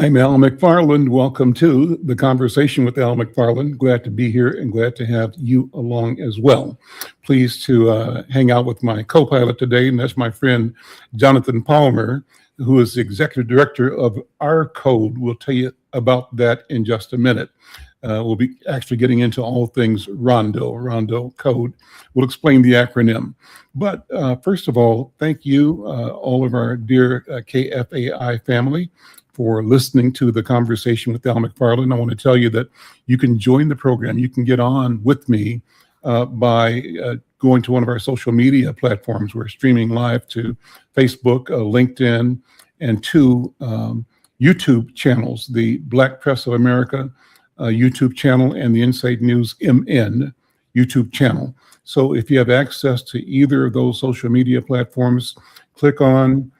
I'm Al McFarlane. Welcome to the Conversation with Al McFarlane. Glad to be here and glad to have you along as well. Pleased to hang out with my co-pilot today, and that's my friend Jonathan Palmer, who is the executive director of Our Code. We'll tell you about that in just a minute. We'll be actually getting into all things Rondo Code. We'll explain the acronym. But first of all, thank you, all of our dear KFAI family, for listening to the Conversation with Al McFarlane. I want to tell you that you can join the program. You can get on with me by going to one of our social media platforms. We're streaming live to Facebook, LinkedIn, and two YouTube channels, the Black Press of America YouTube channel and the Inside News MN YouTube channel. So if you have access to either of those social media platforms, click on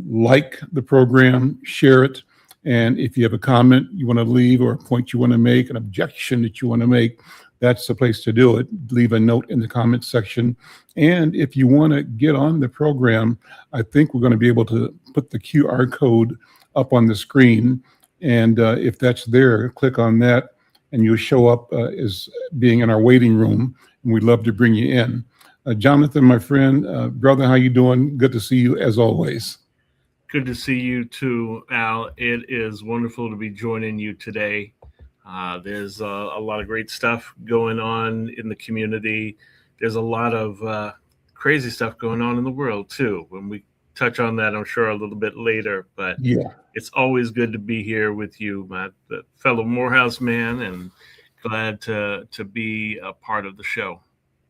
like the program, share it, and if you have a comment you want to leave or a point you want to make, an objection that you want to make, that's the place to do it. Leave a note in the comment section. And if you want to get on the program, I think we're going to be able to put the QR code up on the screen. And if that's there, click on that and you'll show up as being in our waiting room. And we'd love to bring you in. Jonathan, my friend, brother, how you doing? Good to see you as always. Good to see you too, Al. It is wonderful to be joining you today. There's a lot of great stuff going on in the community. There's a lot of crazy stuff going on in the world too. When we touch on that, I'm sure a little bit later, but yeah, it's always good to be here with you, my fellow Morehouse man, and glad to be a part of the show.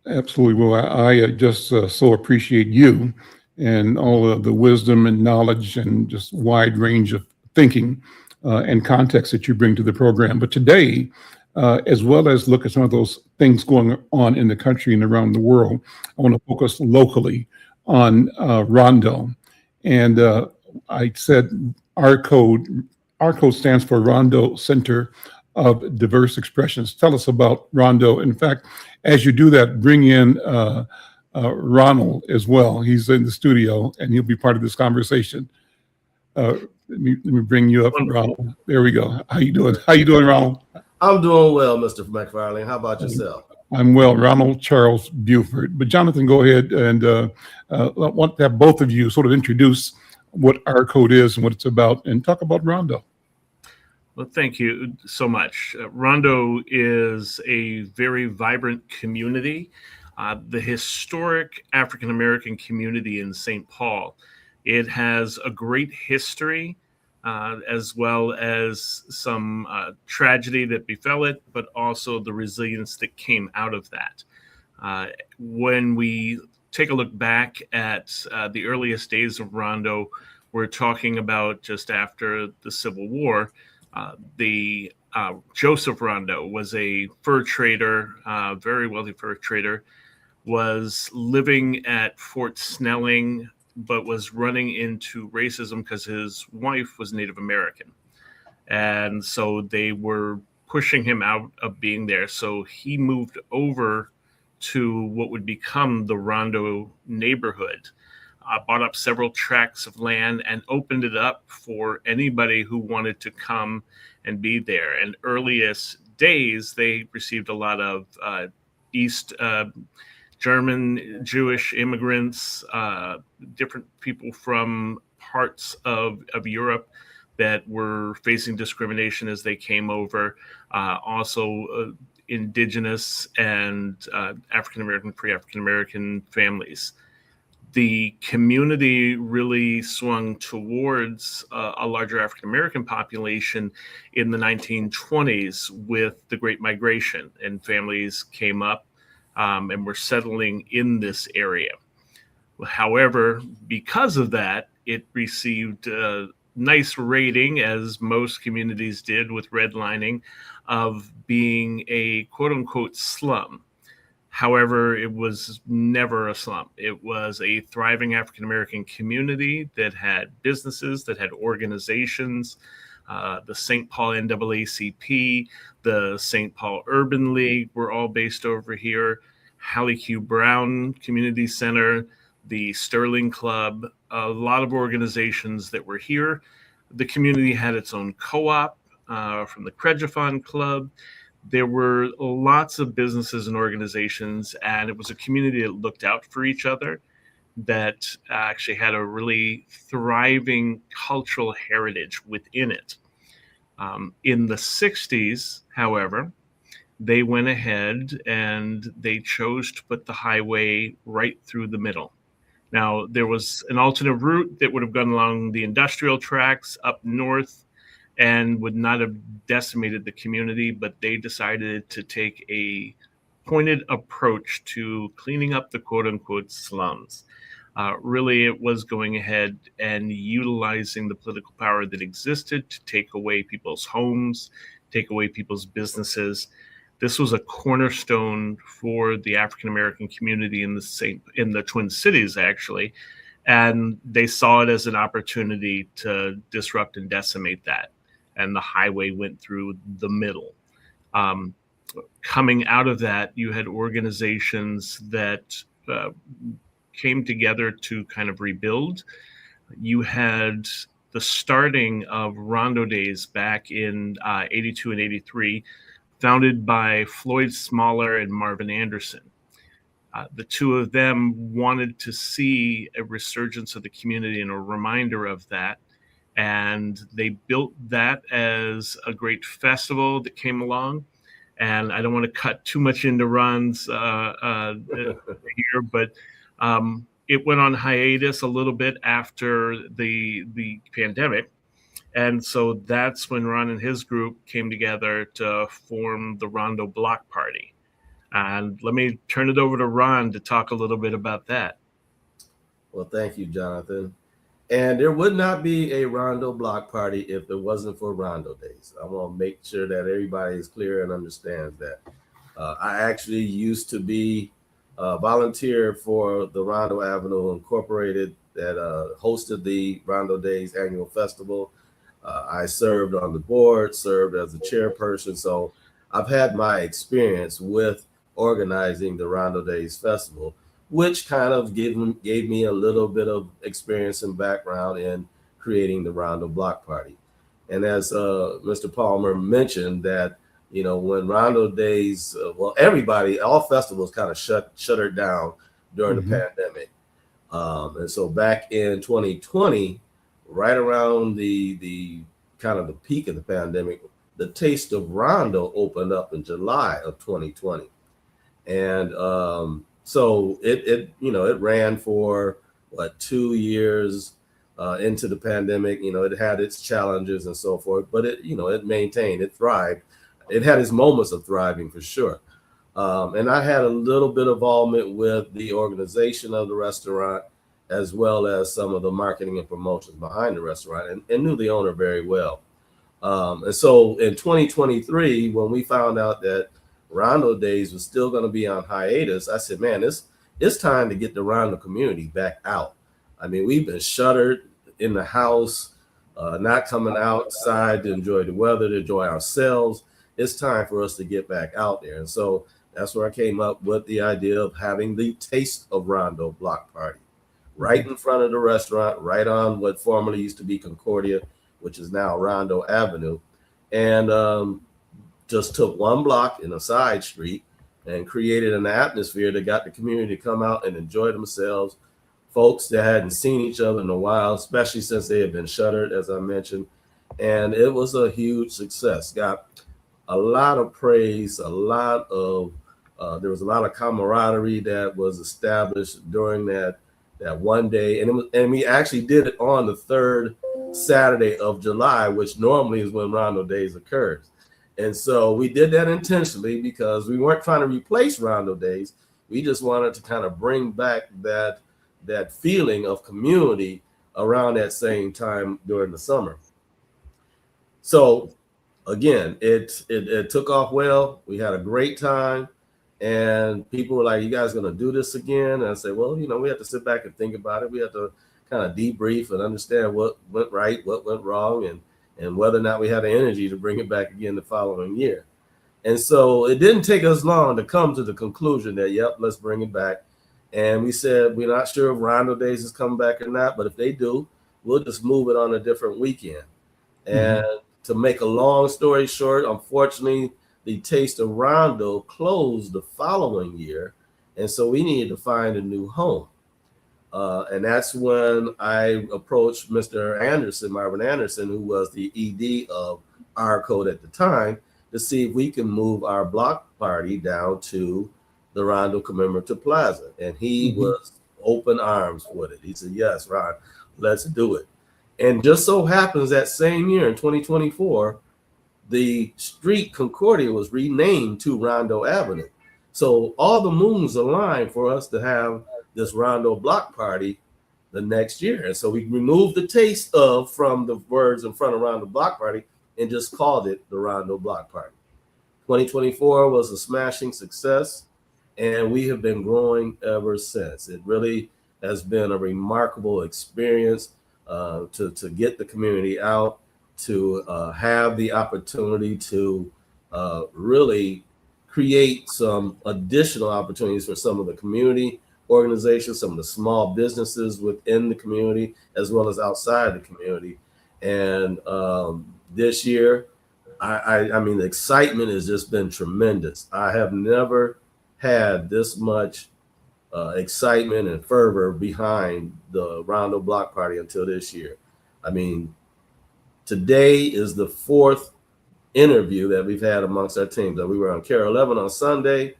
Absolutely. Well, I just so appreciate you and all of the wisdom and knowledge and just wide range of thinking and context that you bring to the program. But today, as well as look at some of those things going on in the country and around the world, I want to focus locally on Rondo. And I said Our Code stands for Rondo Center of Diverse Expressions. Tell us about Rondo. In fact, as you do that, bring in Ronald as well. He's in the studio and he'll be part of this conversation. Let me bring you up, Ronald. There we go. How you doing? How you doing, Ronald? I'm doing well, Mr. McFarlane. How about yourself? I'm well, Ronald Charles Buford. But Jonathan, go ahead and I want to have both of you sort of introduce what Our Code is and what it's about and talk about Rondo. Well, thank you so much. Rondo is a very vibrant community. The historic African-American community in St. Paul. It has a great history, as well as some tragedy that befell it, but also the resilience that came out of that. When we take a look back at the earliest days of Rondo, we're talking about just after the Civil War. Joseph Rondo was a fur trader, very wealthy fur trader, was living at Fort Snelling, but was running into racism because his wife was Native American. And so they were pushing him out of being there. So he moved over to what would become the Rondo neighborhood, bought up several tracts of land and opened it up for anybody who wanted to come and be there. And earliest days, they received a lot of East German, Jewish immigrants, different people from parts of Europe that were facing discrimination as they came over, also indigenous and African-American, pre-African-American families. The community really swung towards a larger African-American population in the 1920s with the Great Migration, and families came up and were settling in this area. However, because of that, it received a nice rating, as most communities did with redlining, of being a quote-unquote slum. However, it was never a slum. It was a thriving African-American community that had businesses, that had organizations. The St. Paul NAACP, the St. Paul Urban League were all based over here. Hallie Q. Brown Community Center, the Sterling Club, a lot of organizations that were here. The community had its own co-op from the Credjafon Club. There were lots of businesses and organizations, and it was a community that looked out for each other, that actually had a really thriving cultural heritage within it. In the 60s, however, they went ahead and they chose to put the highway right through the middle. Now, there was an alternate route that would have gone along the industrial tracks up north and would not have decimated the community, but they decided to take a pointed approach to cleaning up the quote-unquote slums. Really, it was going ahead and utilizing the political power that existed to take away people's homes, take away people's businesses. This was a cornerstone for the African American community in the Twin Cities, actually, and they saw it as an opportunity to disrupt and decimate that. And the highway went through the middle. Coming out of that, you had organizations that came together to kind of rebuild. You had the starting of Rondo Days back in 82 and 83, founded by Floyd Smaller and Marvin Anderson. The two of them wanted to see a resurgence of the community and a reminder of that. And they built that as a great festival that came along. And I don't want to cut too much into Ron's here, but it went on hiatus a little bit after the pandemic. And so that's when Ron and his group came together to form the Rondo Block Party. And let me turn it over to Ron to talk a little bit about that. Well, thank you, Jonathan. And there would not be a Rondo Block Party if it wasn't for Rondo Days. I want to make sure that everybody is clear and understands that. I actually used to be a volunteer for the Rondo Avenue Incorporated that hosted the Rondo Days annual festival. I served on the board, served as a chairperson. So I've had my experience with organizing the Rondo Days Festival, which kind of gave me a little bit of experience and background in creating the Rondo Block Party. And as Mr. Palmer mentioned, that when Rondo Days, all festivals kind of shuttered down during the pandemic. And so back in 2020, right around the kind of the peak of the pandemic, the Taste of Rondo opened up in July of 2020. And so it ran for 2 years into the pandemic. It had its challenges and so forth, but it maintained, it thrived. It had its moments of thriving for sure. And I had a little bit of involvement with the organization of the restaurant, as well as some of the marketing and promotions behind the restaurant, and knew the owner very well. And so in 2023, when we found out that Rondo Days was still going to be on hiatus, I said, man, it's time to get the Rondo community back out. I mean, we've been shuttered in the house, not coming outside to enjoy the weather, to enjoy ourselves. It's time for us to get back out there. And so that's where I came up with the idea of having the Taste of Rondo Block Party right in front of the restaurant, right on what formerly used to be Concordia, which is now Rondo Avenue. And just took one block in a side street and created an atmosphere that got the community to come out and enjoy themselves. Folks that hadn't seen each other in a while, especially since they had been shuttered, as I mentioned. And it was a huge success. Got a lot of praise, there was a lot of camaraderie that was established during that one day. And we actually did it on the third Saturday of July, which normally is when Rondo Days occurs. And so we did that intentionally because we weren't trying to replace Rondo Days. We just wanted to kind of bring back that feeling of community around that same time during the summer. So again, it took off well. We had a great time, and people were like, "You guys going to do this again?" And I said, "Well, we have to sit back and think about it. We have to kind of debrief and understand what went right, what went wrong, and whether or not we had the energy to bring it back again the following year." And so it didn't take us long to come to the conclusion that, yep, let's bring it back. And we said, we're not sure if Rondo Days is coming back or not, but if they do, we'll just move it on a different weekend. And to make a long story short, unfortunately, the Taste of Rondo closed the following year. And so we needed to find a new home. And that's when I approached Mr. Anderson, Marvin Anderson, who was the ED of our code at the time, to see if we can move our block party down to the Rondo Commemorative Plaza. And he was open arms with it. He said, yes, Ron, let's do it. And just so happens that same year in 2024, the street Concordia was renamed to Rondo Avenue. So all the moons aligned for us to have this Rondo block party the next year. And so we removed the taste of from the words in front of Rondo block party and just called it the Rondo block party. 2024 was a smashing success, and we have been growing ever since. It really has been a remarkable experience to get the community out, to have the opportunity to really create some additional opportunities for some of the community organizations, some of the small businesses within the community, as well as outside the community. And this year, I mean, the excitement has just been tremendous. I have never had this much excitement and fervor behind the Rondo Block Party until this year. I mean, today is the fourth interview that we've had amongst our teams. We were on KARE 11 on Sunday.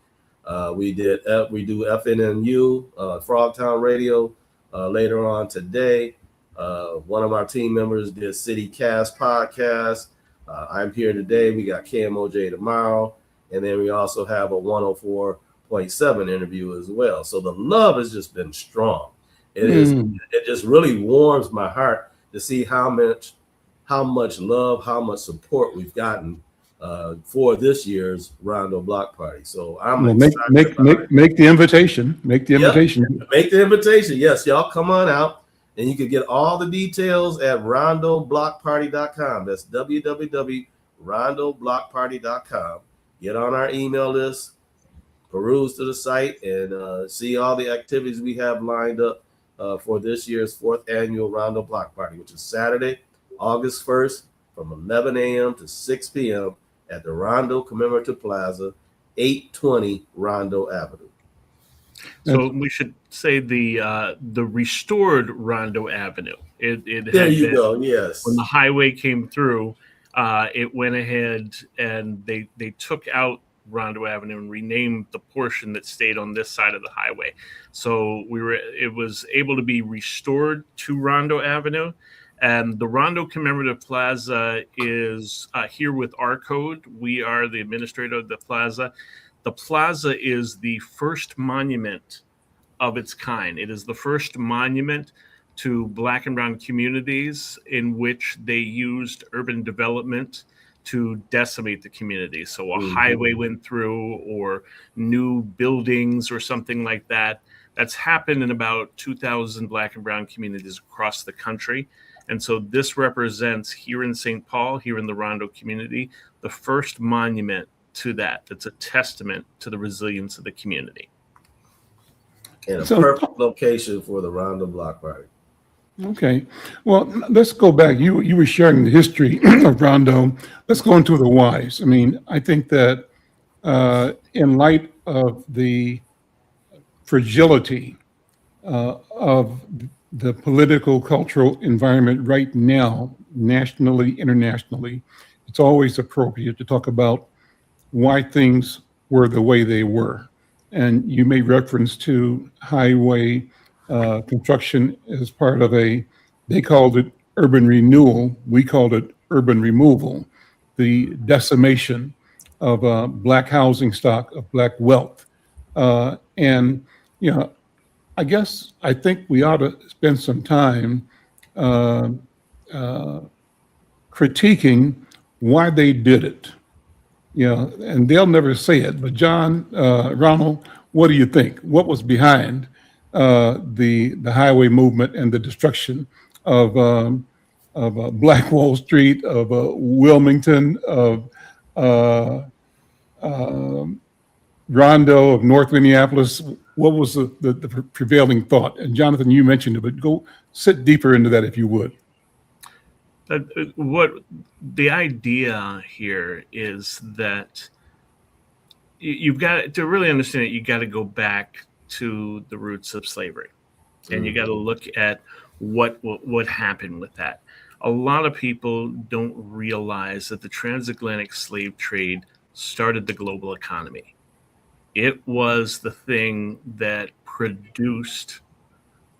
We do FNNU, Frogtown Radio later on today. One of our team members did City Cast podcast. I'm here today. We got KMOJ tomorrow. And then we also have a 104.7 interview as well. So the love has just been strong. It just really warms my heart to see how much love, how much support we've gotten for this year's Rondo Block Party. So I'm make the invitation. Make the invitation. Yep, make the invitation. Yes, y'all come on out. And you can get all the details at rondoblockparty.com. That's www.rondoblockparty.com. Get on our email list, peruse to the site, and see all the activities we have lined up for this year's 4th annual Rondo Block Party, which is Saturday, August 1st from 11 a.m. to 6 p.m. at the Rondo Commemorative Plaza, 820 Rondo Avenue. So we should say the restored Rondo Avenue. There you go. Yes. When the highway came through, it went ahead and they took out Rondo Avenue and renamed the portion that stayed on this side of the highway. So it was able to be restored to Rondo Avenue. And the Rondo Commemorative Plaza is here with our code. We are the administrator of the plaza. The plaza is the first monument of its kind. It is the first monument to Black and Brown communities in which they used urban development to decimate the community. So a highway went through, or new buildings or something like that. That's happened in about 2,000 Black and Brown communities across the country. And so this represents here in St. Paul, here in the Rondo community, the first monument to that. That's a testament to the resilience of the community. And a perfect location for the Rondo Block Party. Okay. Well, let's go back. You were sharing the history of Rondo. Let's go into the whys. I mean, I think that in light of the fragility of the political, cultural environment right now, nationally, internationally, it's always appropriate to talk about why things were the way they were. And you made reference to highway construction as part of they called it urban renewal. We called it urban removal, the decimation of Black housing stock, of Black wealth. And, you know, I think we ought to spend some time critiquing why they did it. And they'll never say it, but John, Ronald, what do you think? What was behind the highway movement and the destruction of Black Wall Street, of Wilmington, of Rondo, of North Minneapolis? What was the prevailing thought? And Jonathan, you mentioned it, but go sit deeper into that if you would. What the idea here is that you've got to really understand it. You got to go back to the roots of slavery, and you got to look at what happened with that. A lot of people don't realize that the transatlantic slave trade started the global economy. It was the thing that produced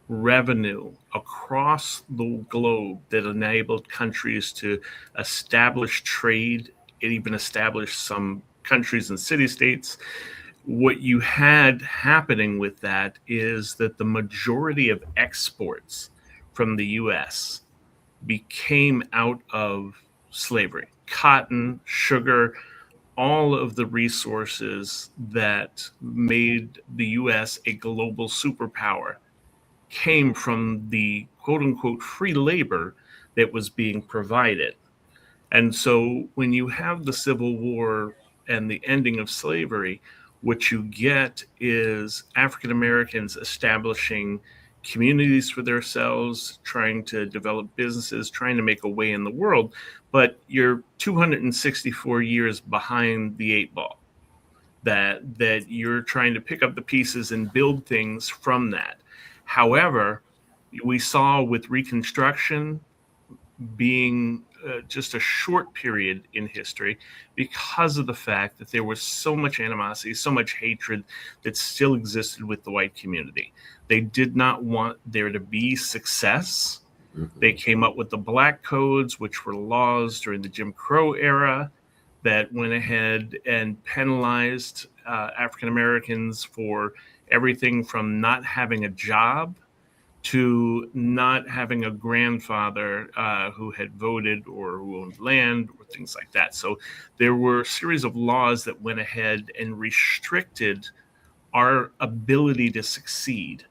revenue across the globe that enabled countries to establish trade. It even established some countries and city states. What you had happening with that is that the majority of exports from the US became out of slavery. Cotton, sugar, all of the resources that made the US a global superpower came from the quote unquote free labor that was being provided. And so when you have the Civil War and the ending of slavery, what you get is African Americans establishing communities for themselves, trying to develop businesses, trying to make a way in the world. But you're 264 years behind the eight ball. That you're trying to pick up the pieces and build things from that. However, we saw with Reconstruction being just a short period in history because of the fact that there was so much animosity, so much hatred that still existed with the white community. They did not want there to be success. They came up with the Black Codes, which were laws during the Jim Crow era that went ahead and penalized African Americans for everything from not having a job to not having a grandfather who had voted or who owned land or things like that. So there were a series of laws that went ahead and restricted our ability to succeed.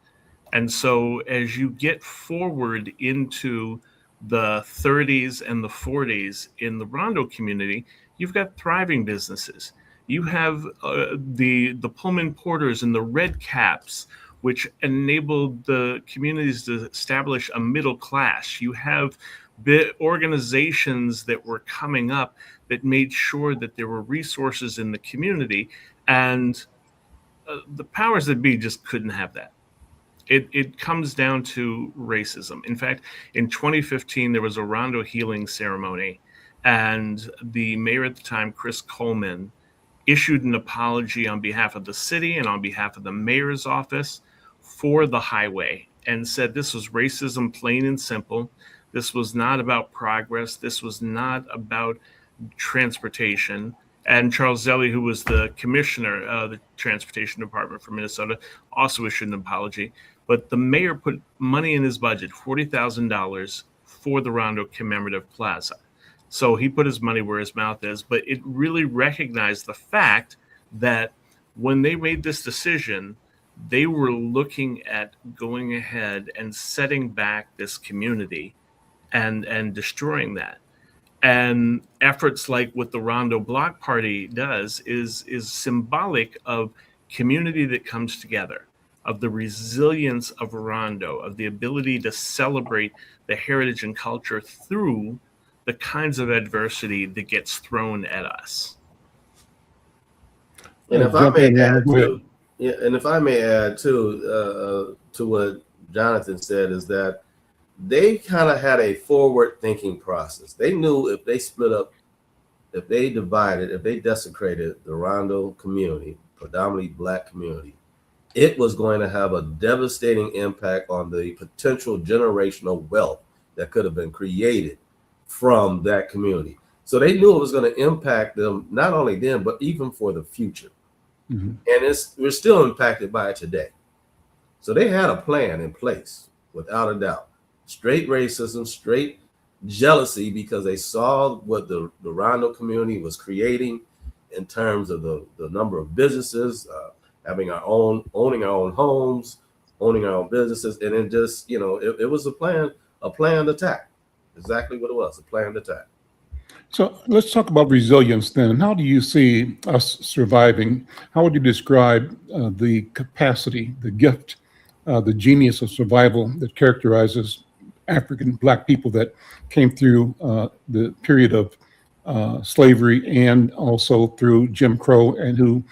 And so as you get forward into the 30s and the 40s in the Rondo community, you've got thriving businesses. You have the Pullman Porters and the Red Caps, which enabled the communities to establish a middle class. You have organizations that were coming up that made sure that there were resources in the community, and the powers that be just couldn't have that. It comes down to racism. In fact, in 2015, there was a Rondo healing ceremony, and the mayor at the time, Chris Coleman, issued an apology on behalf of the city and on behalf of the mayor's office for the highway and said this was racism, plain and simple. This was not about progress. This was not about transportation. And Charles Zelli, who was the commissioner of the transportation department for Minnesota, also issued an apology. But the mayor put money in his budget, $40,000 for the Rondo Commemorative Plaza. So he put his money where his mouth is, but it really recognized the fact that when they made this decision, they were looking at going ahead and setting back this community and destroying that. And efforts like what the Rondo Block Party does is symbolic of community that comes together, of the resilience of Rondo, of the ability to celebrate the heritage and culture through the kinds of adversity that gets thrown at us. And if I may add to what Jonathan said, is that they kind of had a forward-thinking process. They knew if they split up, if they divided, if they desecrated the Rondo community, predominantly Black community, it was going to have a devastating impact on the potential generational wealth that could have been created from that community. So they knew it was going to impact them, not only then, but even for the future. Mm-hmm. And we're still impacted by it today. So they had a plan in place, without a doubt. Straight racism, straight jealousy, because they saw what the Rondo community was creating in terms of the number of businesses, owning our own homes, owning our own businesses. And then just, it was a planned attack. Exactly what it was, a planned attack. So let's talk about resilience then. How do you see us surviving? How would you describe the capacity, the gift, the genius of survival that characterizes African Black people that came through the period of slavery and also through Jim Crow, and who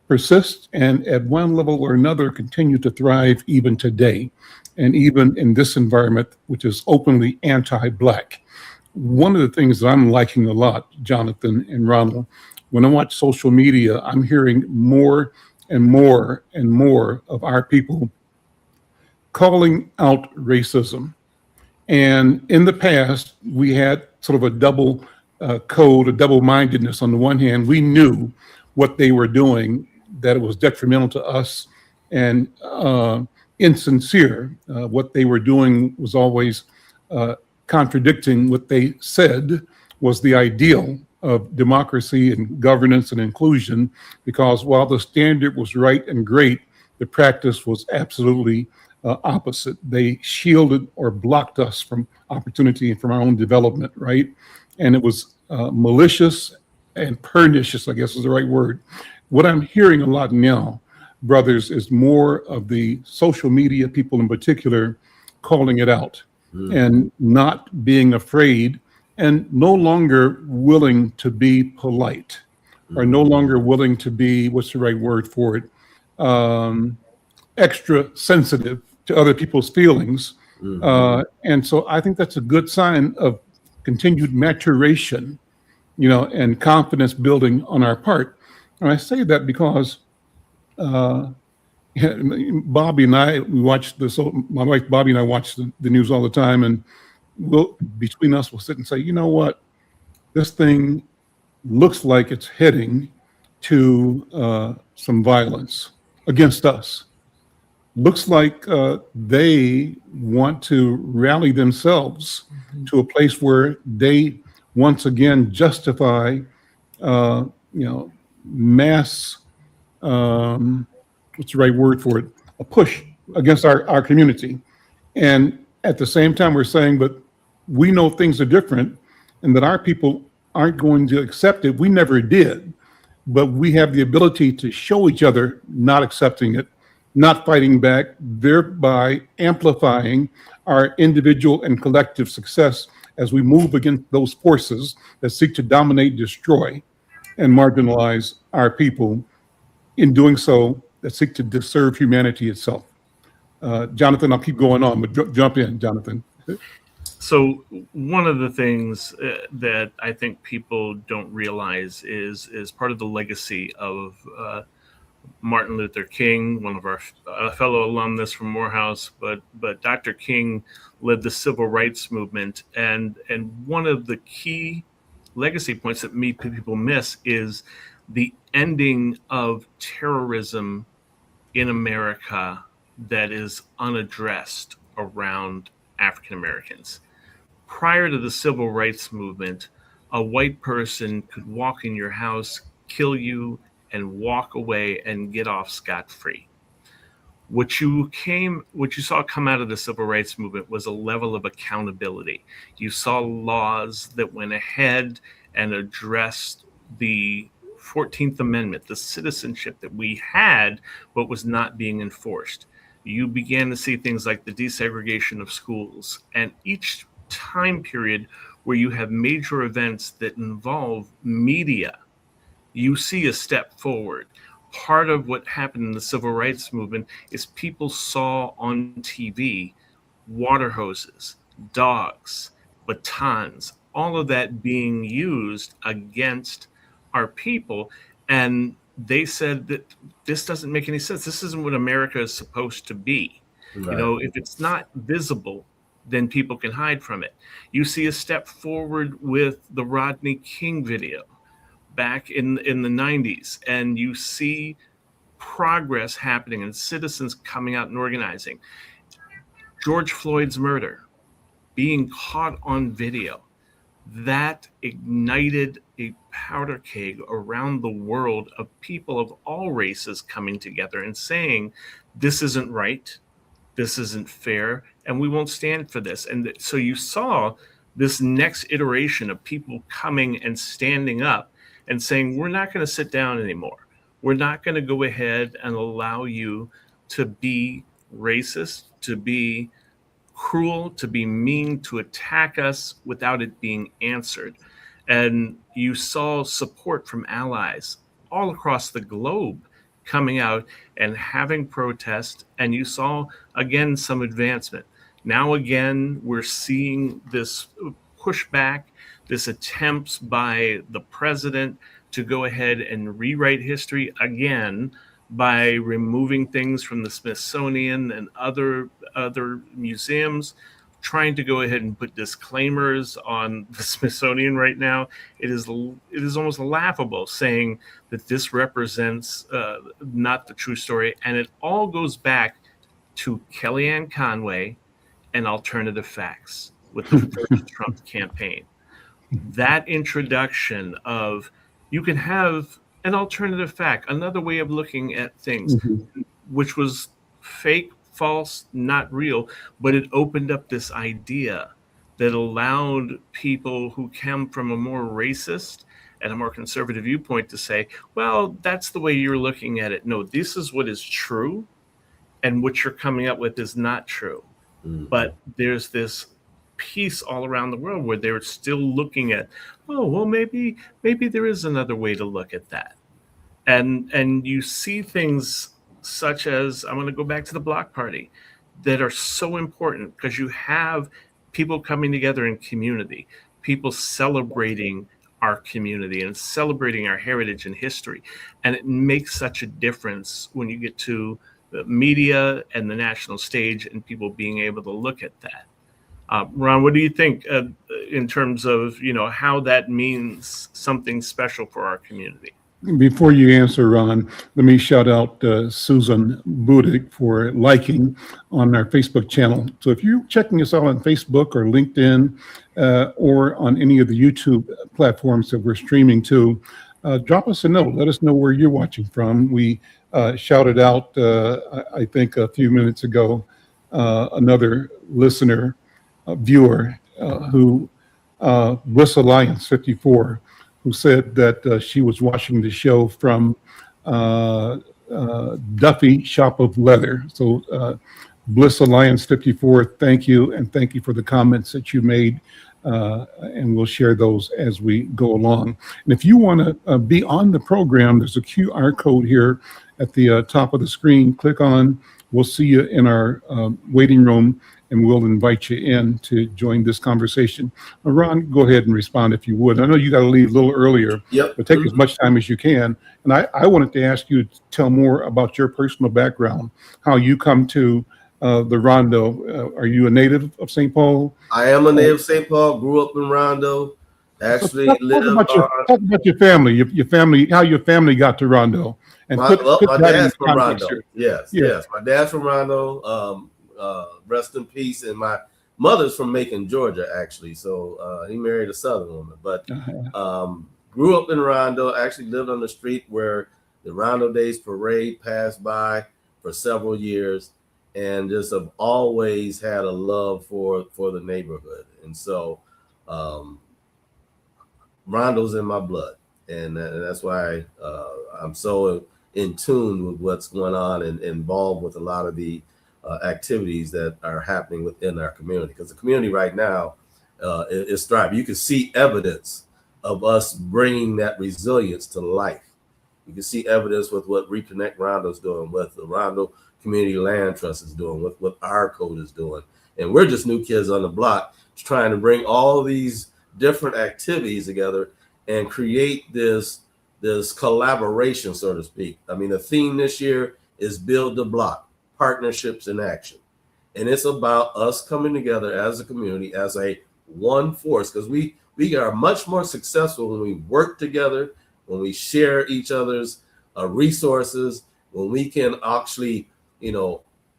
persist and at one level or another continue to thrive even today, and even in this environment, which is openly anti-Black. One of the things that I'm liking a lot, Jonathan and Ronald, when I watch social media, I'm hearing more and more and more of our people calling out racism. And in the past, we had sort of a double code, a double-mindedness. On the one hand, we knew what they were doing, that it was detrimental to us and insincere. What they were doing was always contradicting what they said was the ideal of democracy and governance and inclusion, because while the standard was right and great, the practice was absolutely opposite. They shielded or blocked us from opportunity and from our own development, right? And it was malicious and pernicious, I guess is the right word. What I'm hearing a lot now, brothers, is more of the social media people in particular calling it out and not being afraid and no longer willing to be polite or no longer willing to be, what's the right word for it, extra sensitive to other people's feelings. And so I think that's a good sign of continued maturation, and confidence building on our part. And I say that because Bobby and I, my wife Bobby and I watch the news all the time, and between us, we'll sit and say, you know what, this thing looks like it's heading to some violence against us. Looks like they want to rally themselves to a place where they once again justify, mass, what's the right word for it? A push against our community. And at the same time, we're saying, but we know things are different and that our people aren't going to accept it. We never did, but we have the ability to show each other not accepting it, not fighting back, thereby amplifying our individual and collective success as we move against those forces that seek to dominate, destroy, and marginalize our people. In doing so, that seek to disserve humanity itself. Jonathan, I'll keep going on, but jump in, Jonathan. So one of the things that I think people don't realize is part of the legacy of Martin Luther King, one of our fellow alumnus from Morehouse, but Dr. King led the civil rights movement, and one of the key legacy points that people miss is the ending of terrorism in America that is unaddressed around African Americans. Prior to the civil rights movement, a white person could walk in your house, kill you, and walk away and get off scot-free. What you saw come out of the civil rights movement was a level of accountability. You saw laws that went ahead and addressed the 14th Amendment, the citizenship that we had, but was not being enforced. You began to see things like the desegregation of schools, and each time period where you have major events that involve media, you see a step forward. Part of what happened in the civil rights movement is people saw on TV water hoses, dogs, batons, all of that being used against our people. And they said that this doesn't make any sense. This isn't what America is supposed to be. Right. If it's not visible, then people can hide from it. You see a step forward with the Rodney King video back in the 90s, and you see progress happening and citizens coming out and organizing. George Floyd's murder being caught on video, that ignited a powder keg around the world of people of all races coming together and saying, this isn't right, this isn't fair, and we won't stand for this. And so you saw this next iteration of people coming and standing up and saying, we're not going to sit down anymore. We're not going to go ahead and allow you to be racist, to be cruel, to be mean, to attack us without it being answered. And you saw support from allies all across the globe coming out and having protest, and you saw again some advancement. Now again, we're seeing this pushback, this attempts by the president to go ahead and rewrite history again by removing things from the Smithsonian and other museums, trying to go ahead and put disclaimers on the Smithsonian right now. It is almost laughable, saying that this represents not the true story, and it all goes back to Kellyanne Conway and alternative facts with the first Trump campaign. That introduction of, you can have an alternative fact, another way of looking at things, which was fake, false, not real, but it opened up this idea that allowed people who come from a more racist and a more conservative viewpoint to say, well, that's the way you're looking at it. No, this is what is true, and what you're coming up with is not true. But there's this piece all around the world where they're still looking at, oh, well, maybe there is another way to look at that. And you see things such as, I'm going to go back to the block party, that are so important, because you have people coming together in community, people celebrating our community and celebrating our heritage and history. And it makes such a difference when you get to the media and the national stage and people being able to look at that. Ron, what do you think in terms of, how that means something special for our community? Before you answer, Ron, let me shout out Susan Budick for liking on our Facebook channel. So if you're checking us out on Facebook or LinkedIn or on any of the YouTube platforms that we're streaming to, drop us a note. Let us know where you're watching from. We shouted out, I think a few minutes ago, another listener, viewer who, Bliss Alliance 54, who said that she was watching the show from Duffy Shop of Leather. So Bliss Alliance 54, thank you, and thank you for the comments that you made, and we'll share those as we go along. And if you want to be on the program, there's a QR code here at the top of the screen. Click on, we'll see you in our waiting room, and we'll invite you in to join this conversation. Ron, go ahead and respond if you would. I know you got to leave a little earlier, but take as much time as you can. And I wanted to ask you to tell more about your personal background, how you come to the Rondo. Are you a native of St. Paul? I am a native of St. Paul, grew up in Rondo. Actually, talk about your family, your family, how your family got to Rondo. And my dad's from Rondo. Yes. My dad's from Rondo. Rest in peace. And my mother's from Macon, Georgia, actually. So he married a Southern woman. But grew up in Rondo. Actually lived on the street where the Rondo Days Parade passed by for several years, and just have always had a love for the neighborhood. And so Rondo's in my blood, and that's why I'm so in tune with what's going on and involved with a lot of the activities that are happening within our community, because the community right now is thriving. You can see evidence of us bringing that resilience to life. You can see evidence with what Reconnect Rondo is doing, what the Rondo Community Land Trust is doing, with what our code is doing. And we're just new kids on the block trying to bring all these different activities together and create this collaboration, so to speak. I mean, the theme this year is Build the Block, Partnerships in Action. And it's about us coming together as a community, as a one force, because we are much more successful when we work together, when we share each other's resources, when we can actually,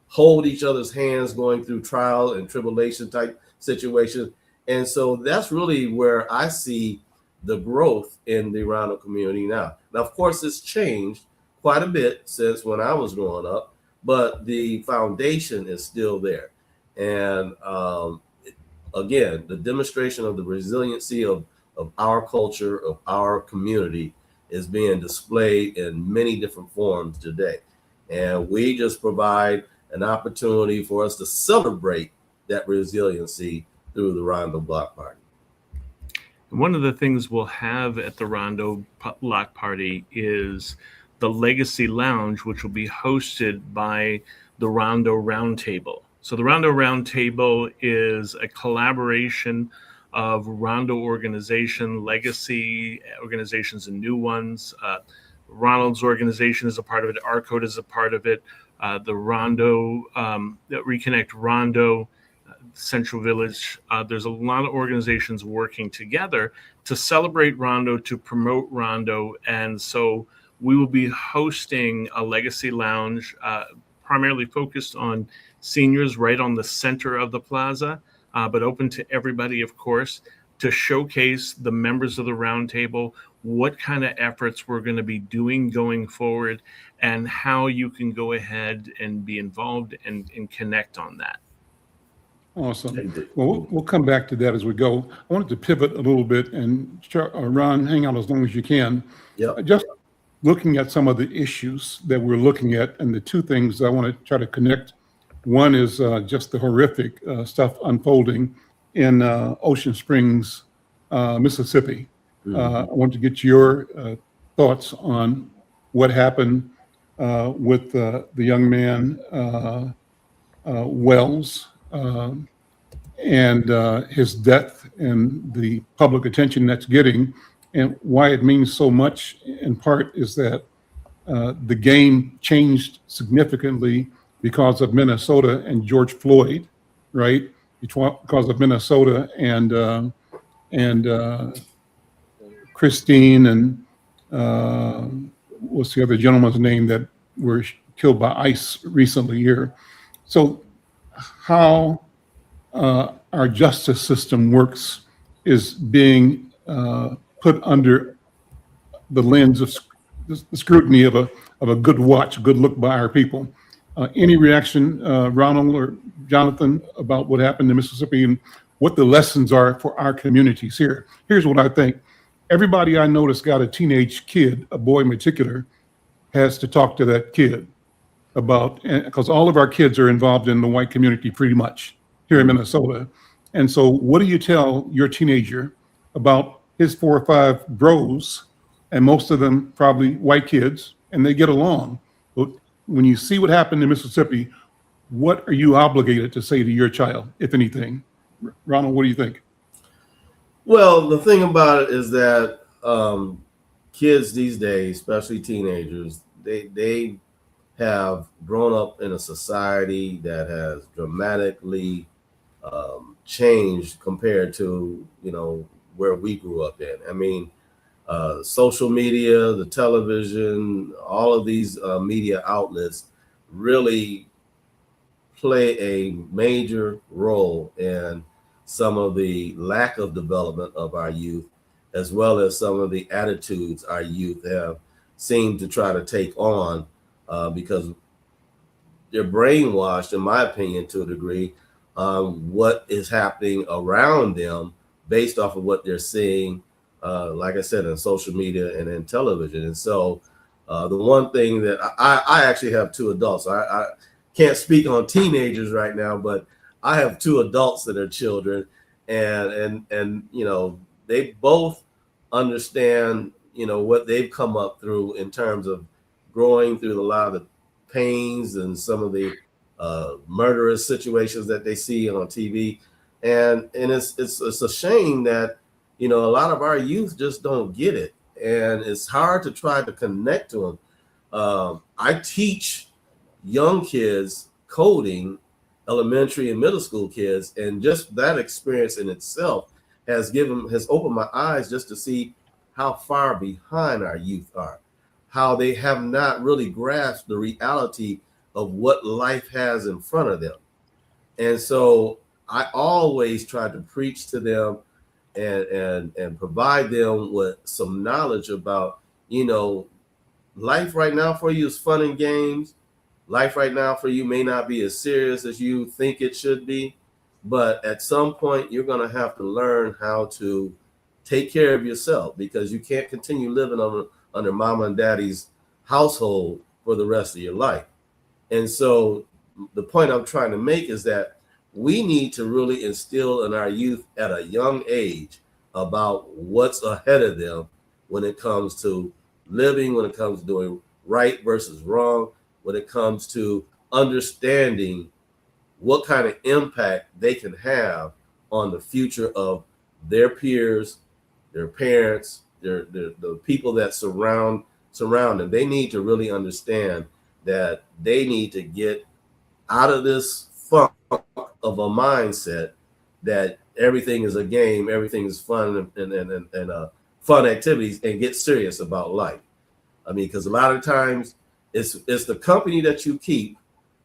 hold each other's hands going through trial and tribulation type situations. And so that's really where I see the growth in the Rondo community now. Now, of course, it's changed quite a bit since when I was growing up, but the foundation is still there. And again, the demonstration of the resiliency of our culture, of our community, is being displayed in many different forms today. And we just provide an opportunity for us to celebrate that resiliency through the Rondo Block Party. One of the things we'll have at the Rondo Block Party is the Legacy Lounge, which will be hosted by the Rondo Roundtable. So the Rondo Roundtable is a collaboration of Rondo organization, legacy organizations, and new ones. Ronald's organization is a part of it. Arcode is a part of it. The Rondo, Reconnect Rondo, Central Village. There's a lot of organizations working together to celebrate Rondo, to promote Rondo. And so we will be hosting a Legacy Lounge, primarily focused on seniors, right on the center of the plaza, but open to everybody, of course, to showcase the members of the roundtable, what kind of efforts we're going to be doing going forward, and how you can go ahead and be involved and connect on that. Awesome. Well, we'll come back to that as we go. I wanted to pivot a little bit, and Ron, hang out as long as you can. Yeah. Just looking at some of the issues that we're looking at, and the two things I want to try to connect. One is just the horrific stuff unfolding in Ocean Springs, Mississippi. I want to get your thoughts on what happened with the young man, Wells, and his death and the public attention that's getting, and why it means so much. In part is that the game changed significantly because of Minnesota and George Floyd, right? Because of Minnesota and Christine and what's the other gentleman's name that were killed by ICE recently here. So how our justice system works is being put under the lens of the scrutiny of a good watch, good look by our people. Any reaction, Ronald or Jonathan, about what happened in Mississippi and what the lessons are for our communities here? Here's what I think. Everybody I know that's got a teenage kid, a boy in particular, has to talk to that kid about, because all of our kids are involved in the white community pretty much here in Minnesota. And so what do you tell your teenager about his 4 or 5 bros, and most of them probably white kids, and they get along? But when you see what happened in Mississippi, what are you obligated to say to your child, if anything? Ronald, what do you think? Well, the thing about it is that kids these days, especially teenagers, they have grown up in a society that has dramatically changed compared to, where we grew up in. I mean, social media, the television, all of these media outlets really play a major role in some of the lack of development of our youth, as well as some of the attitudes our youth have seemed to try to take on, because they're brainwashed, in my opinion, to a degree, what is happening around them based off of what they're seeing, like I said, in social media and in television. And so the one thing that I actually have 2 adults. I can't speak on teenagers right now, but I have 2 adults that are children, and they both understand, what they've come up through in terms of growing through a lot of the pains and some of the murderous situations that they see on TV. And it's a shame that, a lot of our youth just don't get it. And it's hard to try to connect to them. I teach young kids coding, elementary and middle school kids, and just that experience in itself has opened my eyes just to see how far behind our youth are, how they have not really grasped the reality of what life has in front of them. And so I always try to preach to them and provide them with some knowledge about, life right now for you is fun and games. Life right now for you may not be as serious as you think it should be, but at some point you're going to have to learn how to take care of yourself, because you can't continue living under mama and daddy's household for the rest of your life. And so the point I'm trying to make is that we need to really instill in our youth at a young age about what's ahead of them when it comes to living, when it comes to doing right versus wrong, when it comes to understanding what kind of impact they can have on the future of their peers, their parents, the people that surround them. They need to really understand that they need to get out of this funk of a mindset that everything is a game, everything is fun and fun activities, and get serious about life. I mean, because a lot of times it's the company that you keep,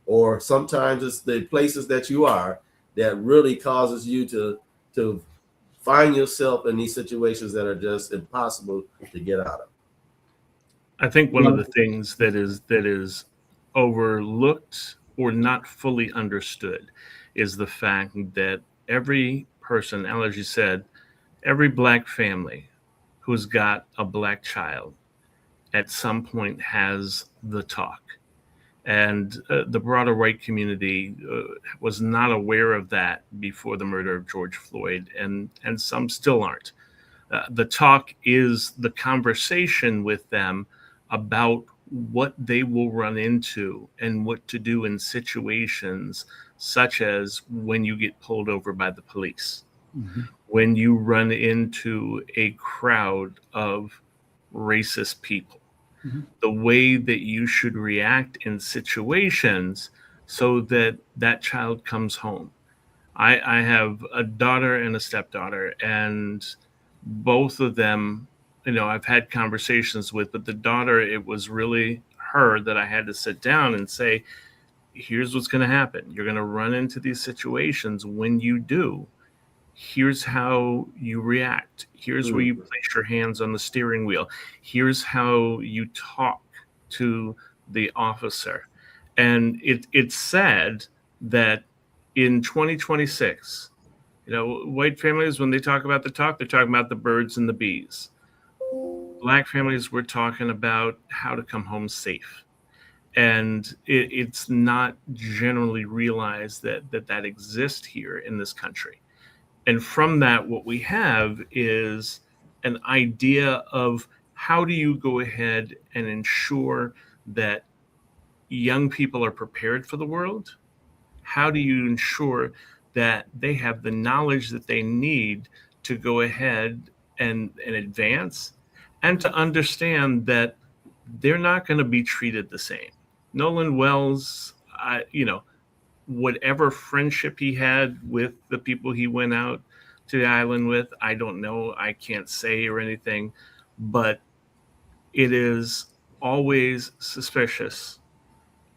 or sometimes it's the places that you are that really causes you to find yourself in these situations that are just impossible to get out of. I think one of the things that is overlooked or not fully understood is the fact that every person, as you said, every black family who's got a black child at some point has the talk. And the broader white community was not aware of that before the murder of George Floyd, and some still aren't. The talk is the conversation with them about what they will run into and what to do in situations such as when you get pulled over by the police, when you run into a crowd of racist people, the way that you should react in situations so that that child comes home. I have a daughter and a stepdaughter, and both of them, I've had conversations with, but the daughter, it was really her that I had to sit down and say, here's what's going to happen. You're going to run into these situations. When you do, here's how you react. Here's where you place your hands on the steering wheel. Here's how you talk to the officer. And it's sad that in 2026, white families, when they talk about the talk, they're talking about the birds and the bees. Black families, we're talking about how to come home safe. And it's not generally realized that exists here in this country. And from that, what we have is an idea of how do you go ahead and ensure that young people are prepared for the world? How do you ensure that they have the knowledge that they need to go ahead and advance, and to understand that they're not going to be treated the same? Nolan Wells, whatever friendship he had with the people he went out to the island with, I don't know, I can't say or anything, but it is always suspicious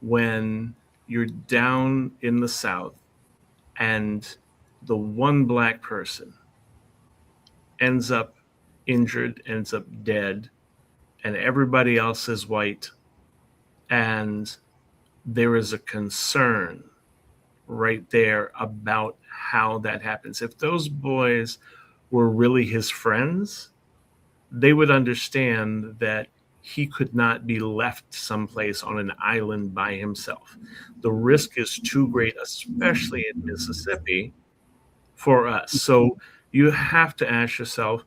when you're down in the South and the one black person ends up injured, ends up dead, and everybody else is white, and there is a concern right there about how that happens. If those boys were really his friends, they would understand that he could not be left someplace on an island by himself. The risk is too great, especially in Mississippi, for us. So you have to ask yourself,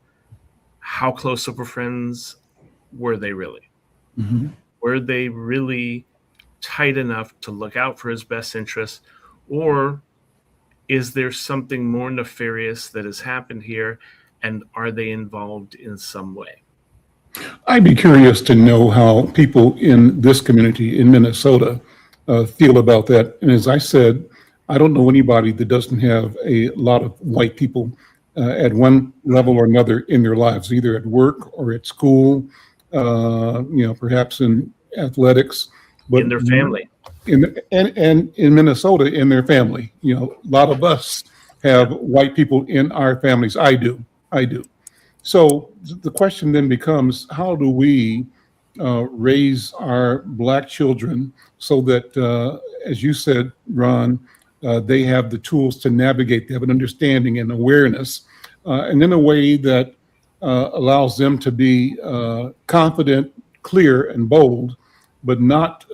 how close of friends were they really? Were they really tight enough to look out for his best interests? Or is there something more nefarious that has happened here, and are they involved in some way? I'd be curious to know how people in this community in Minnesota feel about that. And as I said, I don't know anybody that doesn't have a lot of white people at one level or another in their lives, either at work or at school, perhaps in athletics. But in their family. And in Minnesota, in their family. A lot of us have white people in our families. I do. So the question then becomes, how do we raise our black children so that, as you said, Ron, they have the tools to navigate, they have an understanding and awareness, and in a way that allows them to be confident, clear, and bold, but not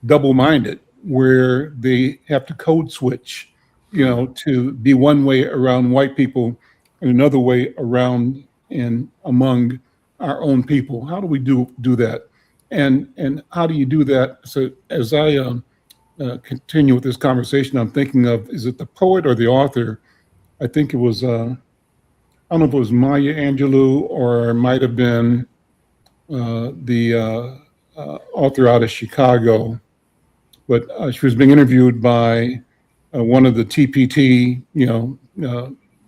double-minded, where they have to code switch to be one way around white people and another way around and among our own people? How do we do that? And how do you do that? So as I continue with this conversation, I'm thinking of, is it the poet or the author? I think it was, I don't know if it was Maya Angelou or it might have been the author out of Chicago, but she was being interviewed by one of the TPT,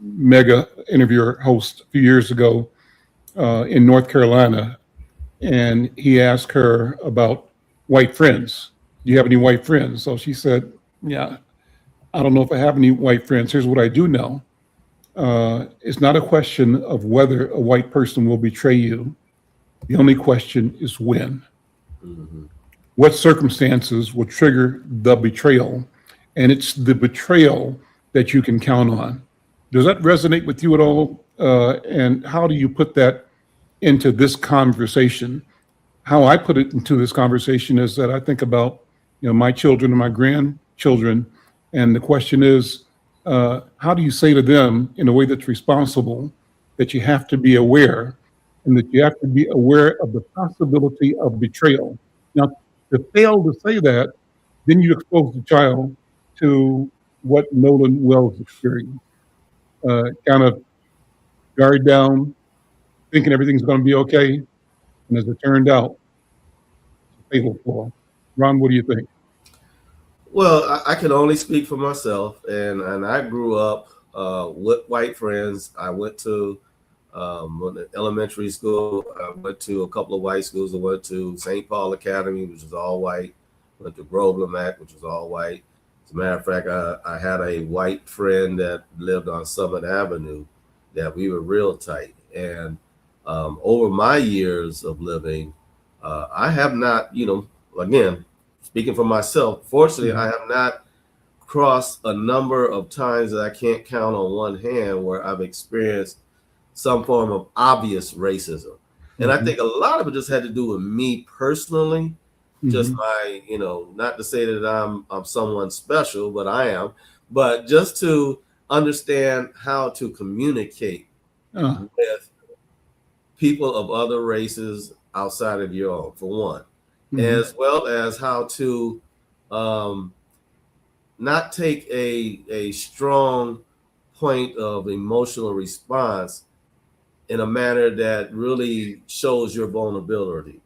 mega interviewer hosts a few years ago in North Carolina. And he asked her about white friends. Do you have any white friends? So she said, yeah, I don't know if I have any white friends. Here's what I do know. It's not a question of whether a white person will betray you. The only question is when. Mm-hmm. What circumstances will trigger the betrayal? And it's the betrayal that you can count on. Does that resonate with you at all? And how do you put that into this conversation? How I put it into this conversation is that I think about, my children and my grandchildren, and the question is, how do you say to them in a way that's responsible that you have to be aware, and that you have to be aware of the possibility of betrayal? Now, to fail to say that, then you expose the child to what Nolan Wells experienced. Kind of guard down, thinking everything's going to be okay. And as it turned out, it's a fatal flaw. Ron, what do you think? Well, I can only speak for myself, and I grew up with white friends. I went to elementary school. I went to a couple of white schools. I went to St. Paul Academy, which is all white. Went to Groveland Mac, which was all white. As a matter of fact, I had a white friend that lived on Summit Avenue that we were real tight. And over my years of living, I have not, again, speaking for myself, fortunately, I have not crossed a number of times that I can't count on one hand where I've experienced some form of obvious racism. And I think a lot of it just had to do with me personally, just my, not to say that I'm someone special, but I am, but just to understand how to communicate with people of other races outside of your own, for one, as well as how to not take a strong point of emotional response in a manner that really shows your vulnerability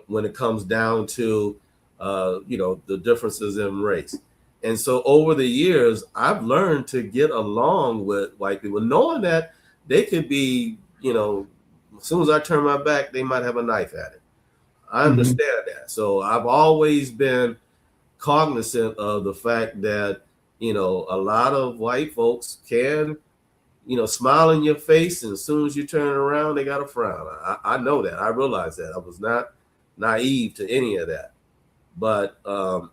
when it comes down to the differences in race. And so over the years, I've learned to get along with white people, knowing that they could be, as soon as I turn my back, they might have a knife at it. I understand that. So I've always been cognizant of the fact that, a lot of white folks can, smile in your face, and as soon as you turn around, they got a frown. I know that. I realize that. I was not naive to any of that. But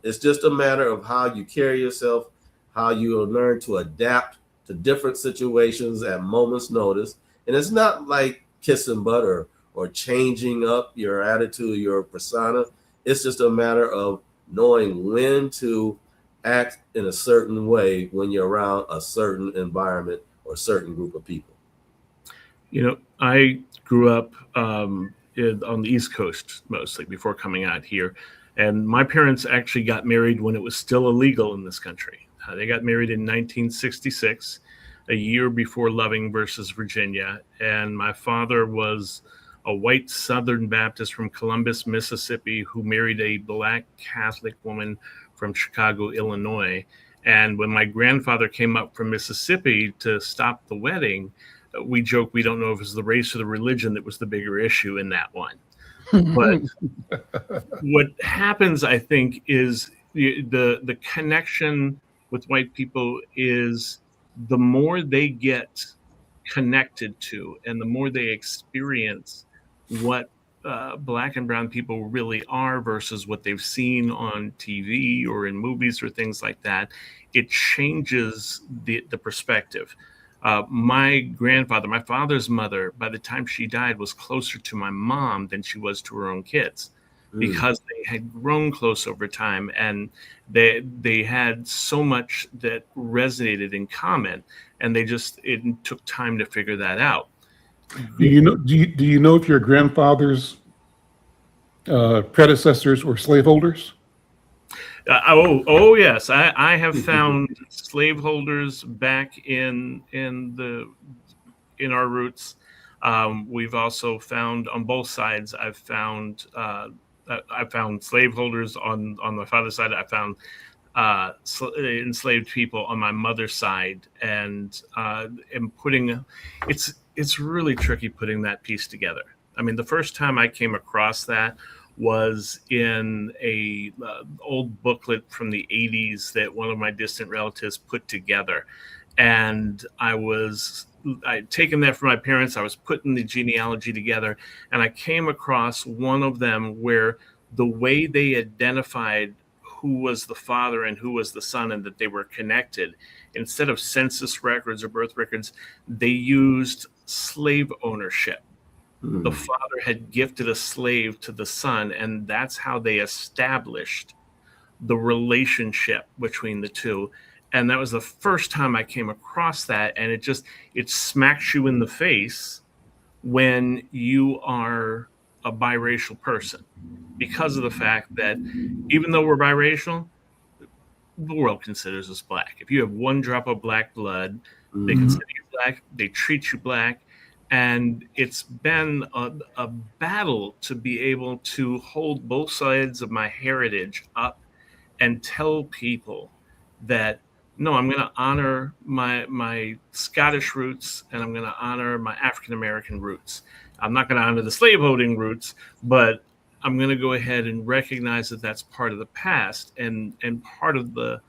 it's just a matter of how you carry yourself, how you learn to adapt to different situations at moment's notice. And it's not like kissing butter or changing up your attitude, your persona. It's just a matter of knowing when to act in a certain way when you're around a certain environment or a certain group of people. I grew up on the East Coast mostly before coming out here. And my parents actually got married when it was still illegal in this country. They got married in 1966, a year before Loving versus Virginia. And my father was a white Southern Baptist from Columbus, Mississippi, who married a Black Catholic woman from Chicago, Illinois. And when my grandfather came up from Mississippi to stop the wedding, we joke we don't know if it was the race or the religion that was the bigger issue in that one. But what happens, I think, is the connection with white people is the more they get connected to and the more they experience what Black and brown people really are versus what they've seen on TV or in movies or things like that, it changes the perspective. My grandfather, my father's mother, by the time she died, was closer to my mom than she was to her own kids. because they had grown close over time, and they had so much that resonated in common, and it took time to figure that out. Do you know if your grandfather's predecessors were slaveholders? Oh yes, I have found slaveholders back in our roots. We've also found on both sides. I've found slaveholders on my father's side. I found enslaved people on my mother's side, and it's really tricky putting that piece together. I mean, the first time I came across that was in a old booklet from the 80s that one of my distant relatives put together, and I'd taken that from my parents. I was putting the genealogy together, and I came across one of them where the way they identified who was the father and who was the son and that they were connected, instead of census records or birth records, they used slave ownership. The father had gifted a slave to the son, and that's how they established the relationship between the two. And that was the first time I came across that, and it smacks you in the face when you are a biracial person, because of the fact that even though we're biracial, the world considers us black. If you have one drop of black blood, they consider you black, they treat you black. And it's been a battle to be able to hold both sides of my heritage up and tell people that, no, I'm going to honor my Scottish roots, and I'm going to honor my African-American roots. I'm not going to honor the slaveholding roots, but I'm going to go ahead and recognize that that's part of the past and part of the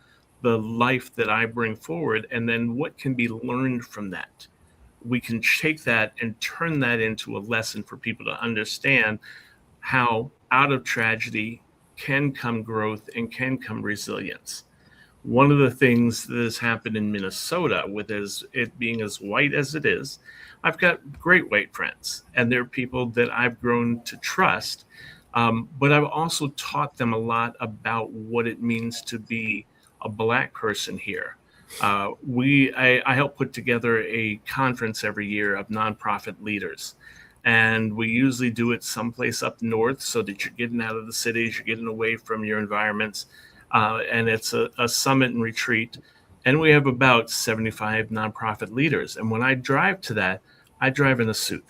life that I bring forward, and then what can be learned from that. We can take that and turn that into a lesson for people to understand how out of tragedy can come growth and can come resilience. One of the things that has happened in Minnesota, with it being as white as it is, I've got great white friends, and they're people that I've grown to trust. But I've also taught them a lot about what it means to be a black person here. I help put together a conference every year of nonprofit leaders, and we usually do it someplace up north so that you're getting out of the cities, you're getting away from your environments, and it's a summit and retreat, and we have about 75 nonprofit leaders. And when I drive to that, I drive in a suit.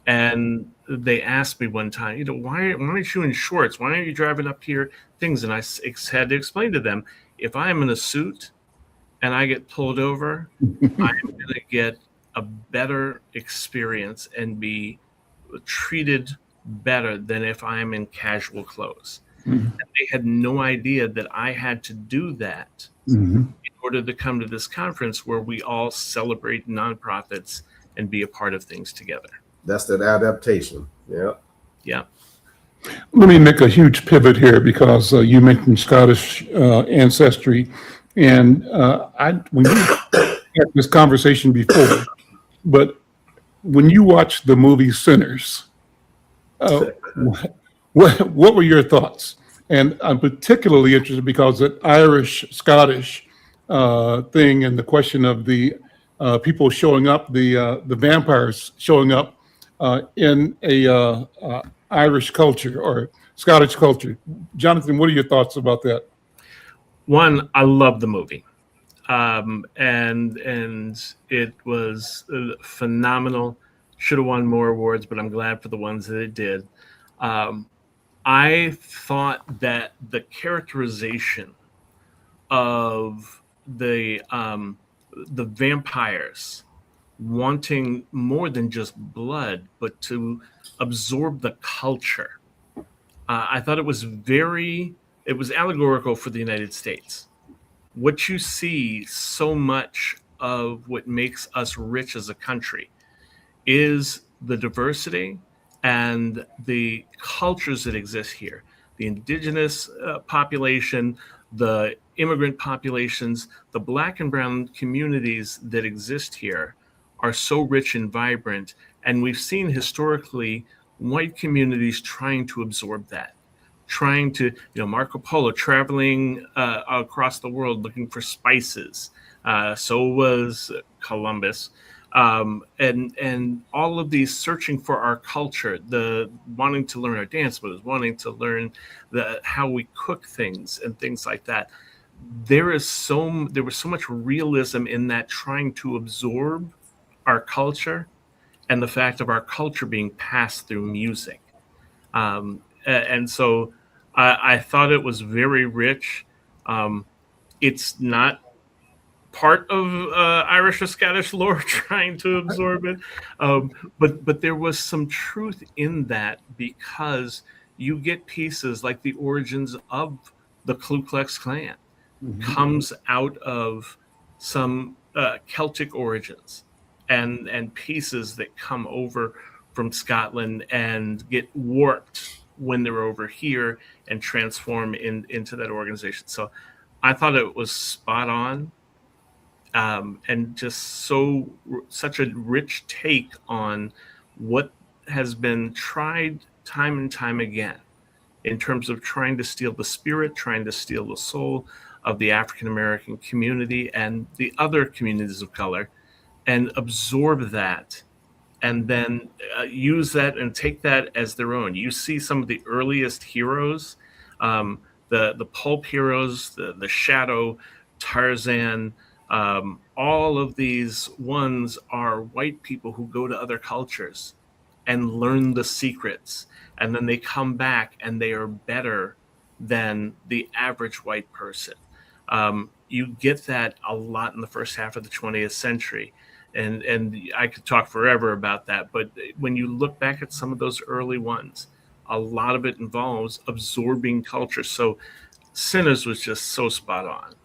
And they asked me one time, why aren't you in shorts? Why aren't you driving up here? Things. And I had to explain to them, if I'm in a suit and I get pulled over, I'm going to get a better experience and be treated better than if I'm in casual clothes. And they had no idea that I had to do that in order to come to this conference where we all celebrate nonprofits and be a part of things together. That's that adaptation. Yeah. Yeah. Let me make a huge pivot here because you mentioned Scottish ancestry, and we had this conversation before, but when you watch the movie Sinners, what were your thoughts? And I'm particularly interested because the Irish-Scottish thing and the question of the people showing up, the vampires showing up in a Irish culture or Scottish culture. Jonathan, what are your thoughts about that? One, I love the movie, and it was phenomenal. Should have won more awards, but I'm glad for the ones that it did. I thought that the characterization of the vampires wanting more than just blood, but to absorb the culture. I thought it was allegorical for the United States. What you see so much of what makes us rich as a country is the diversity and the cultures that exist here. The indigenous population, the immigrant populations, the black and brown communities that exist here are so rich and vibrant. And we've seen historically white communities trying to absorb that, trying to, Marco Polo traveling across the world looking for spices. So was Columbus. And all of these searching for our culture, the wanting to learn our dance moves, wanting to learn how we cook things and things like that. There was so much realism in that, trying to absorb our culture and the fact of our culture being passed through music. And so I thought it was very rich. It's not part of Irish or Scottish lore trying to absorb it, but there was some truth in that, because you get pieces like the origins of the Ku Klux Klan comes out of some Celtic origins, and pieces that come over from Scotland and get warped when they're over here and transform into that organization. So I thought it was spot on, and just such a rich take on what has been tried time and time again in terms of trying to steal the spirit, trying to steal the soul of the African American community and the other communities of color, and absorb that, and then use that and take that as their own. You see some of the earliest heroes, the pulp heroes, the Shadow, Tarzan. All of these ones are white people who go to other cultures and learn the secrets, and then they come back and they are better than the average white person. You get that a lot in the first half of the 20th century. And I could talk forever about that. But when you look back at some of those early ones, a lot of it involves absorbing culture. So Sinners was just so spot on.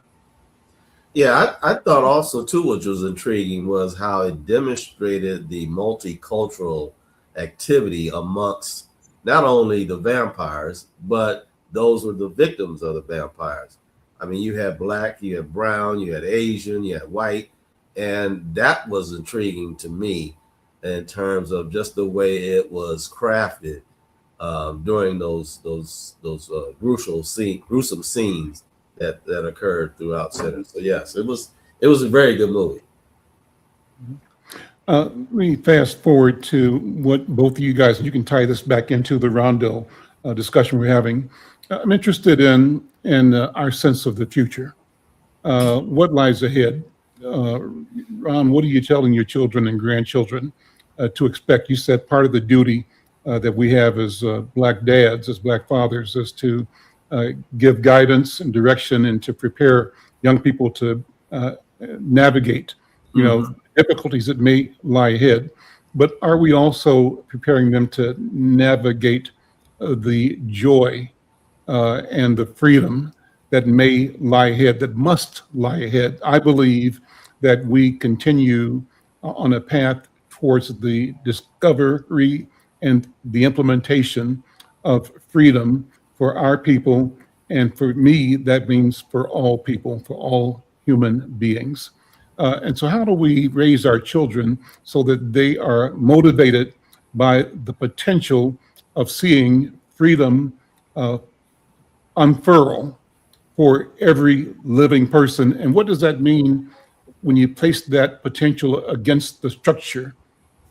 Yeah, I thought also too, which was intriguing, was how it demonstrated the multicultural activity amongst not only the vampires, but those were the victims of the vampires. I mean, you had black, you had brown, you had Asian, you had white, and that was intriguing to me in terms of just the way it was crafted during those gruesome scenes that occurred throughout Sinners. So yes, it was a very good movie. Let me fast forward to what both of you guys, and you can tie this back into the rondo discussion we're having. I'm interested in our sense of the future. What lies ahead? Ron, what are you telling your children and grandchildren to expect? You said part of the duty that we have as Black dads, as Black fathers, is to give guidance and direction and to prepare young people to navigate, difficulties that may lie ahead. But are we also preparing them to navigate the joy and the freedom that may lie ahead, that must lie ahead? I believe that we continue on a path towards the discovery and the implementation of freedom for our people. And for me, that means for all people, for all human beings. And so how do we raise our children so that they are motivated by the potential of seeing freedom unfurl for every living person? And what does that mean when you place that potential against the structure,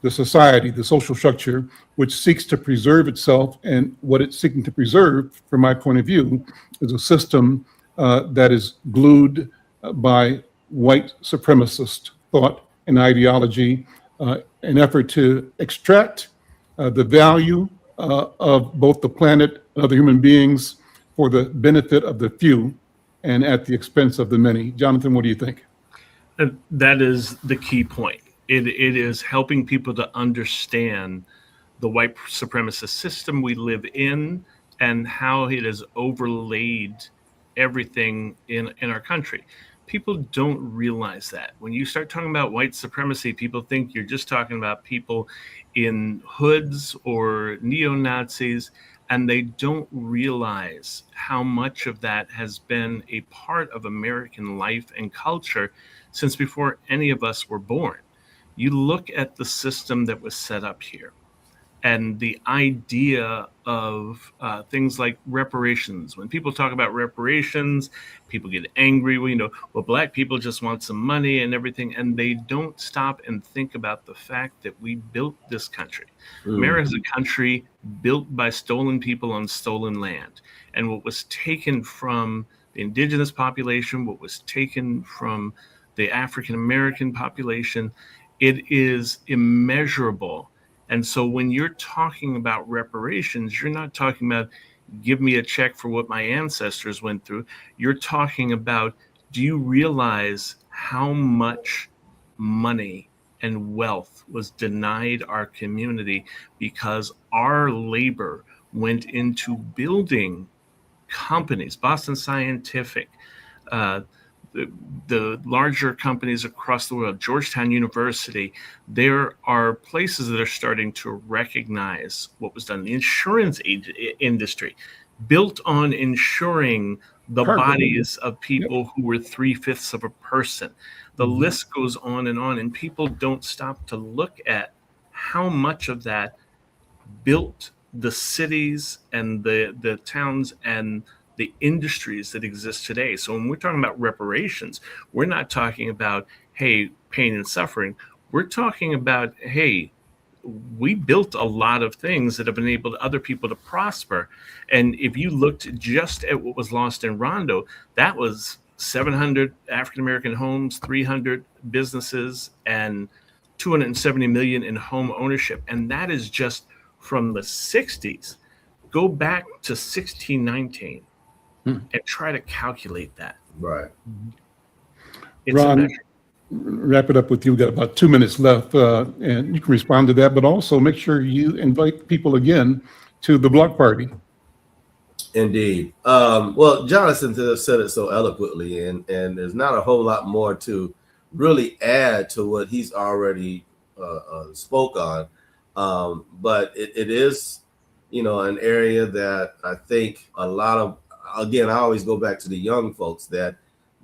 the society, the social structure, which seeks to preserve itself? And what it's seeking to preserve, from my point of view, is a system that is glued by white supremacist thought and ideology, an effort to extract the value of both the planet and other human beings for the benefit of the few and at the expense of the many. Jonathan, what do you think? That is the key point. It is helping people to understand the white supremacist system we live in and how it has overlaid everything in our country. People don't realize that. When you start talking about white supremacy, people think you're just talking about people in hoods or neo-Nazis, and they don't realize how much of that has been a part of American life and culture since before any of us were born. You look at the system that was set up here, and the idea of things like reparations. When people talk about reparations, people get angry. Well, Black people just want some money and everything, and they don't stop and think about the fact that we built this country. America is a country built by stolen people on stolen land, and what was taken from the indigenous population, what was taken from the African American population, it is immeasurable. And so when you're talking about reparations, you're not talking about give me a check for what my ancestors went through. You're talking about, do you realize how much money and wealth was denied our community because our labor went into building companies, Boston Scientific, the larger companies across the world, Georgetown University. There are places that are starting to recognize what was done. The insurance industry, built on insuring the bodies of people who were 3/5 of a person. The list goes on, and people don't stop to look at how much of that built the cities and the towns and the industries that exist today. So when we're talking about reparations, we're not talking about, hey, pain and suffering. We're talking about, hey, we built a lot of things that have enabled other people to prosper. And if you looked just at what was lost in Rondo, that was 700 African-American homes, 300 businesses, and 270 million in home ownership. And that is just from the 60s. Go back to 1619. And try to calculate that. Right. It's Ron, wrap it up with you. We've got about 2 minutes left, and you can respond to that, but also make sure you invite people again to the block party. Indeed. Well, Jonathan said it so eloquently, and there's not a whole lot more to really add to what he's already spoke on. But it is, an area that I think a lot of, again, I always go back to the young folks, that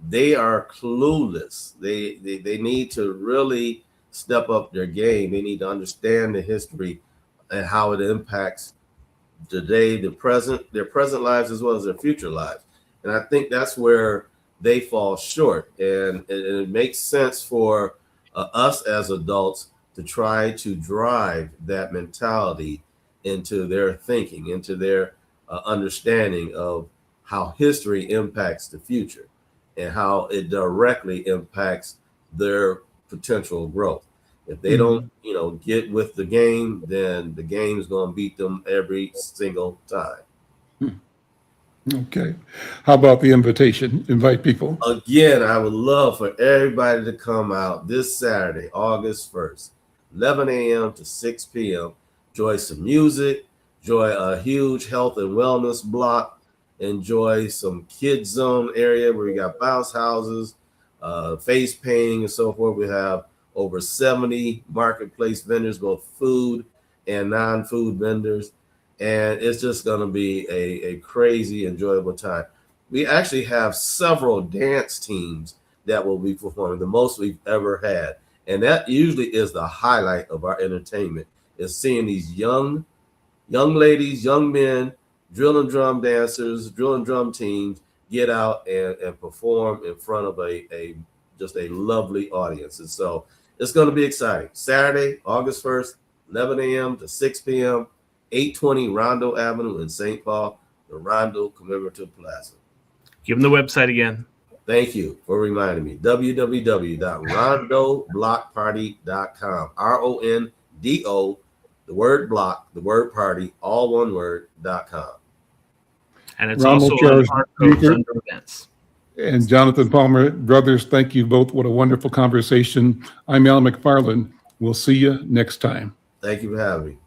they are clueless. They need to really step up their game. They need to understand the history and how it impacts today, their present lives, as well as their future lives. And I think that's where they fall short. And it makes sense for us as adults to try to drive that mentality into their thinking, into their understanding of how history impacts the future and how it directly impacts their potential growth. If they don't, get with the game, then the game is going to beat them every single time. Okay. How about the invitation? Invite people. Again, I would love for everybody to come out this Saturday, August 1st, 11 a.m. to 6 p.m. Enjoy some music, enjoy a huge health and wellness block, enjoy some kid zone area where we got bounce houses, face painting and so forth. We have over 70 marketplace vendors, both food and non-food vendors. And it's just going to be a crazy, enjoyable time. We actually have several dance teams that will be performing, the most we've ever had. And that usually is the highlight of our entertainment, is seeing these young ladies, young men, drill and drum dancers, drill and drum teams get out and perform in front of just a lovely audience. And so it's going to be exciting. Saturday, August 1st, 11 a.m. to 6 p.m., 820 Rondo Avenue in St. Paul, the Rondo Commemorative Plaza. Give them the website again. Thank you for reminding me. www.rondoblockparty.com. RONDO, the word block, the word party, all one word.com. And it's also on our codes under events. And Jonathan Palmer, brothers, thank you both. What a wonderful conversation. I'm Al McFarlane. We'll see you next time. Thank you for having me.